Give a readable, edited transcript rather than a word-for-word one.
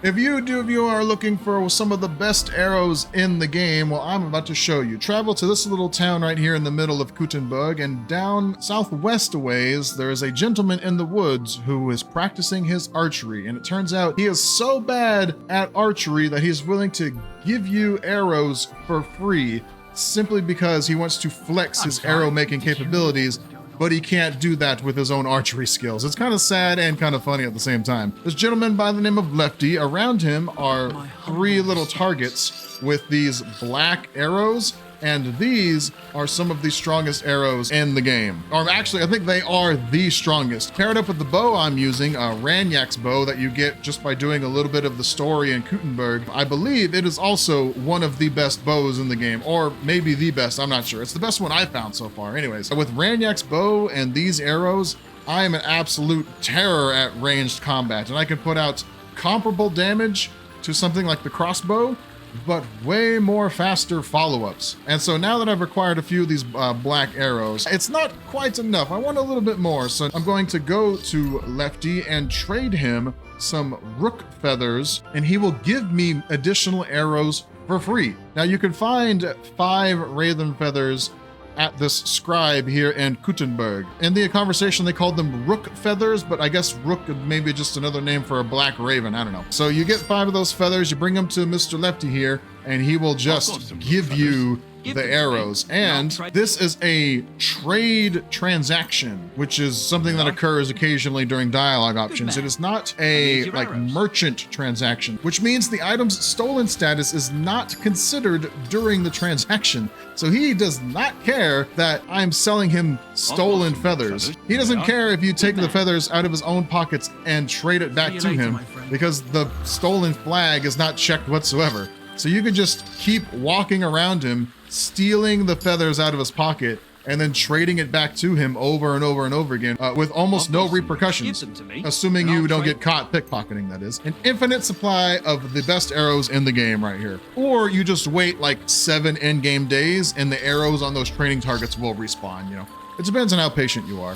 If you are looking for some of the best arrows in the game, well, I'm about to show you. Travel to this little town right here in the middle of Gutenberg, and down southwest a ways, there is a gentleman in the woods who is practicing his archery. And it turns out he is so bad at archery that he's willing to give you arrows for free simply because he wants to flex his arrow making capabilities, but he can't do that with his own archery skills. It's kind of sad and kind of funny at the same time. This gentleman by the name of Lefty, around him are 3 little targets with these black arrows, and these are some of the strongest arrows in the game. Or actually, I think they are the strongest. Paired up with the bow I'm using, a Ranyak's bow that you get just by doing a little bit of the story in Gutenberg, I believe it is also one of the best bows in the game, or maybe the best, I'm not sure. It's the best one I've found so far. Anyways, with Ranyak's bow and these arrows, I am an absolute terror at ranged combat, and I can put out comparable damage to something like the crossbow, but way more faster follow-ups. And so now that I've acquired a few of these black arrows, it's not quite enough. I want a little bit more. So I'm going to go to Lefty and trade him some rook feathers, and he will give me additional arrows for free. Now you can find 5 raven feathers at this scribe here in Gutenberg. In the conversation, they called them rook feathers, but I guess rook may be just another name for a black raven. I don't know. So you get 5 of those feathers, you bring them to Mr. Lefty here, and he will just give you the arrows. And this is a trade transaction, which is something that occurs occasionally during dialogue options. It is not a merchant transaction, which means the item's stolen status is not considered during the transaction. So he does not care that I'm selling him stolen feathers. He doesn't care if you take the feathers out of his own pockets and trade it back to him, because the stolen flag is not checked whatsoever. So you can just keep walking around him, stealing the feathers out of his pocket, and then trading it back to him over and over and over again with almost no repercussions, assuming you don't get caught pickpocketing, that is. An infinite supply of the best arrows in the game right here. Or you just wait like 7 in-game days and the arrows on those training targets will respawn, you know. It depends on how patient you are.